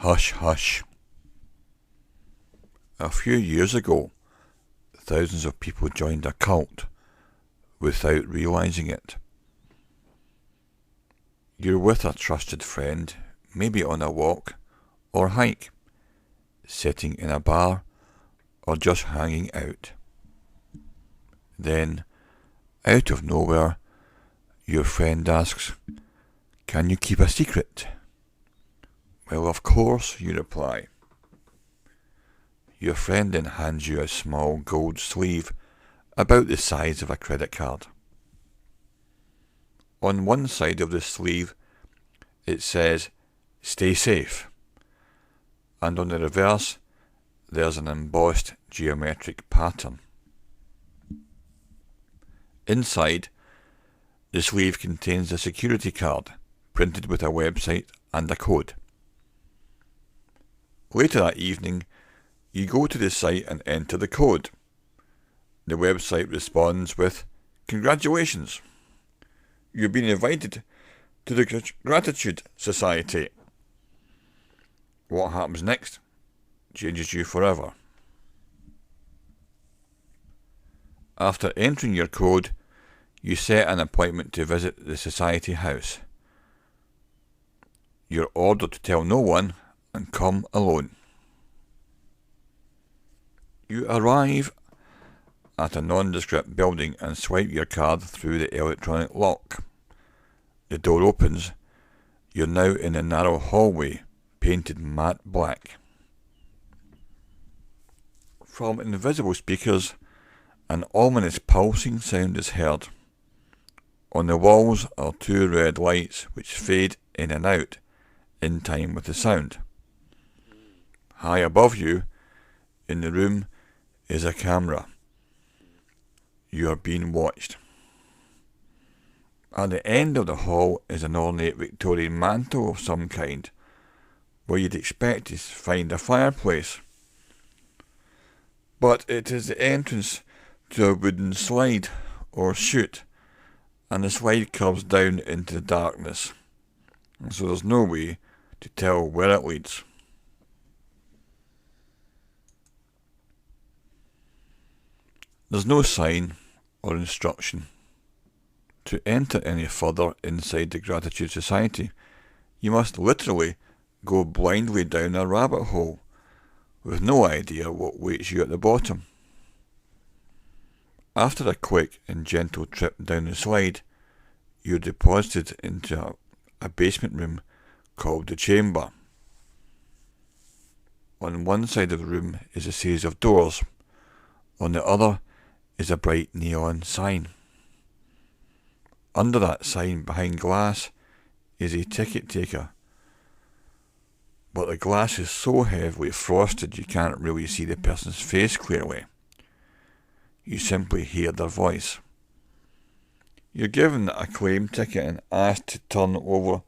Hush, hush. A few years ago, thousands of people joined a cult without realizing it. You're with a trusted friend, maybe on a walk or hike, sitting in a bar, or just hanging out. Then, out of nowhere, your friend asks, "Can you keep a secret?" "Well, of course," you reply. Your friend then hands you a small gold sleeve about the size of a credit card. On one side of the sleeve, it says, "Stay safe," and on the reverse, there's an embossed geometric pattern. Inside, the sleeve contains a security card printed with a website and a code. Later that evening, you go to the site and enter the code. The website responds with, "Congratulations! You've been invited to the Gratitude Society." What happens next changes you forever. After entering your code, you set an appointment to visit the Society House. You're ordered to tell no one and come alone. You arrive at a nondescript building and swipe your card through the electronic lock. The door opens. You're now in a narrow hallway, painted matte black. From invisible speakers, an ominous pulsing sound is heard. On the walls are two red lights which fade in and out in time with the sound. High above you, in the room, is a camera. You are being watched. At the end of the hall is an ornate Victorian mantel of some kind, where you'd expect to find a fireplace. But it is the entrance to a wooden slide or chute, and the slide curves down into the darkness, and so there's no way to tell where it leads. There's no sign or instruction. To enter any further inside the Gratitude Society, you must literally go blindly down a rabbit hole, with no idea what waits you at the bottom. After a quick and gentle trip down the slide, you're deposited into a basement room called the Chamber. On one side of the room is a series of doors. On the other is a bright neon sign. Under that sign, behind glass, is a ticket taker. But the glass is so heavily frosted you can't really see the person's face clearly. You simply hear their voice. You're given a claim ticket and asked to turn over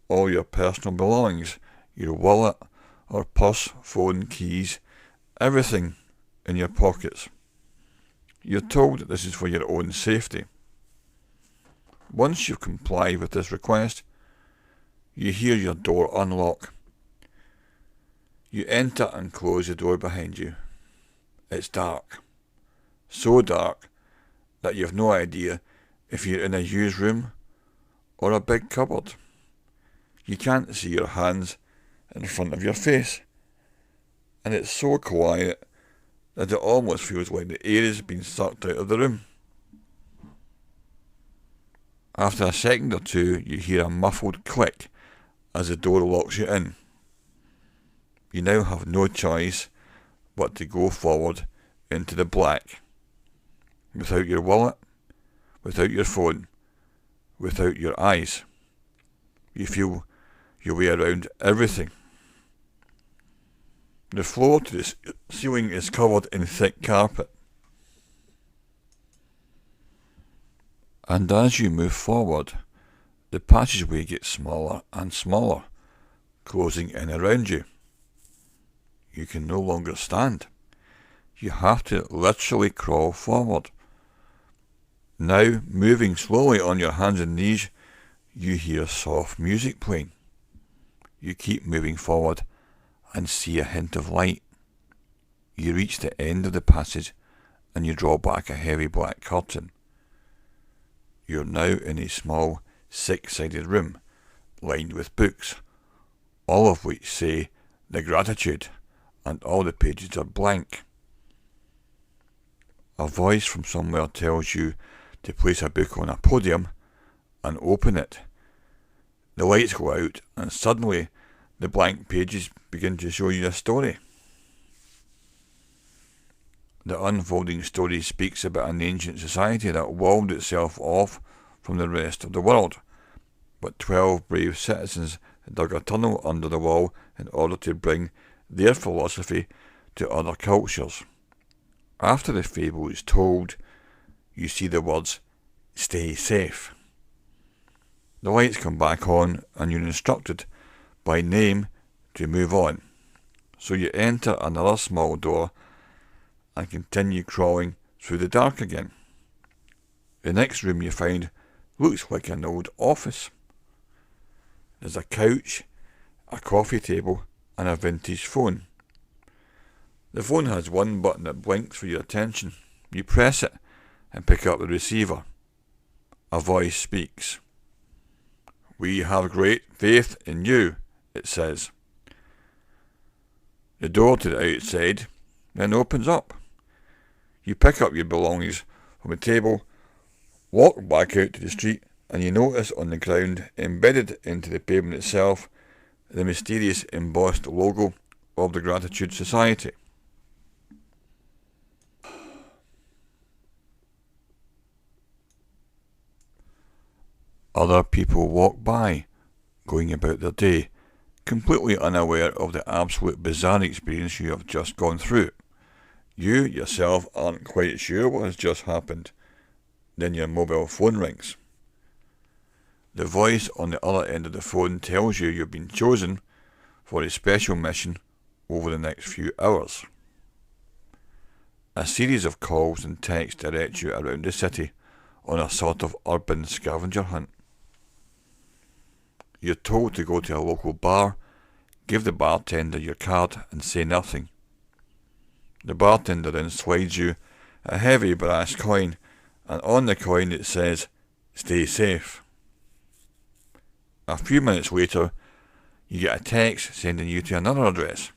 all your personal belongings, your wallet or purse, phone, keys, everything in your pockets. You're told that this is for your own safety. Once you've complied with this request, you hear your door unlock. You enter and close the door behind you. It's dark. So dark that you've no idea if you're in a used room or a big cupboard. You can't see your hands in front of your face, and it's so quiet that it almost feels like the air is being sucked out of the room. After a second or two, you hear a muffled click as the door locks you in. You now have no choice but to go forward into the black, without your wallet, without your phone, without your eyes. You feel your way around everything. The floor to the ceiling is covered in thick carpet. And as you move forward, the passageway gets smaller and smaller, closing in around you. You can no longer stand. You have to literally crawl forward. Now, moving slowly on your hands and knees, you hear soft music playing. You keep moving forward and see a hint of light. You reach the end of the passage and you draw back a heavy black curtain. You're now in a small, six-sided room, lined with books, all of which say The Gratitude, and all the pages are blank. A voice from somewhere tells you to place a book on a podium and open it. The lights go out and suddenly the blank pages begin to show you a story. The unfolding story speaks about an ancient society that walled itself off from the rest of the world, but 12 brave citizens dug a tunnel under the wall in order to bring their philosophy to other cultures. After the fable is told, you see the words, "Stay safe." The lights come back on and you're instructed by name to move on. So you enter another small door and continue crawling through the dark again. The next room you find looks like an old office. There's a couch, a coffee table, and a vintage phone. The phone has one button that blinks for your attention. You press it and pick up the receiver. A voice speaks. "We have great faith in you," it says. The door to the outside then opens up. You pick up your belongings from the table, walk back out to the street, and you notice on the ground, embedded into the pavement itself, the mysterious embossed logo of the Gratitude Society. Other people walk by, going about their day, completely unaware of the absolute bizarre experience you have just gone through. You yourself aren't quite sure what has just happened. Then your mobile phone rings. The voice on the other end of the phone tells you you've been chosen for a special mission over the next few hours. A series of calls and texts direct you around the city on a sort of urban scavenger hunt. You're told to go to a local bar, give the bartender your card and say nothing. The bartender then slides you a heavy brass coin, and on the coin it says, "Stay safe." A few minutes later, you get a text sending you to another address.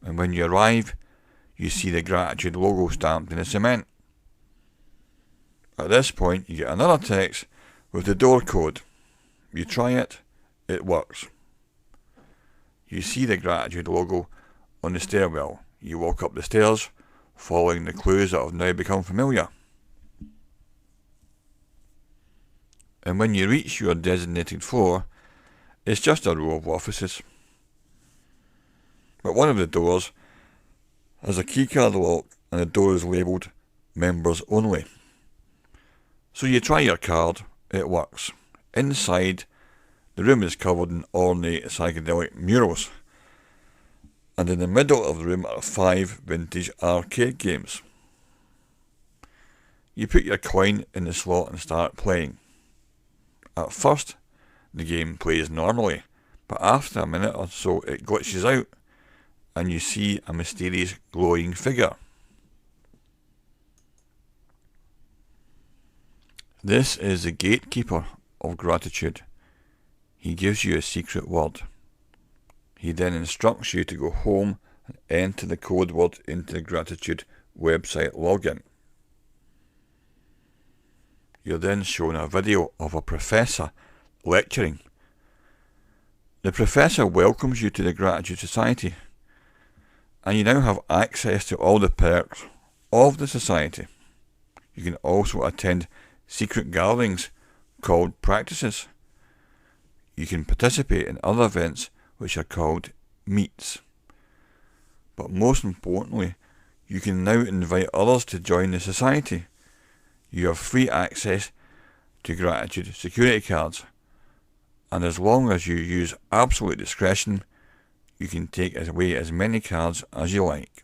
And when you arrive, you see the Gratitude logo stamped in the cement. At this point, you get another text with the door code. You try it, it works. You see the Gratitude logo on the stairwell. You walk up the stairs, following the clues that have now become familiar. And when you reach your designated floor, it's just a row of offices. But one of the doors has a keycard lock and the door is labelled "Members Only." So you try your card, it works. Inside, the room is covered in ornate psychedelic murals, and in the middle of the room are 5 vintage arcade games. You put your coin in the slot and start playing. At first, the game plays normally, but after a minute or so it glitches out, and you see a mysterious glowing figure. This is the gatekeeper of gratitude. He gives you a secret word. He then instructs you to go home and enter the code word into the Gratitude website login. You're then shown a video of a professor lecturing. The professor welcomes you to the Gratitude Society, and you now have access to all the perks of the society. You can also attend secret gatherings called practices. You can participate in other events which are called meets. But most importantly, you can now invite others to join the society. You have free access to Gratitude security cards, and as long as you use absolute discretion, you can take away as many cards as you like.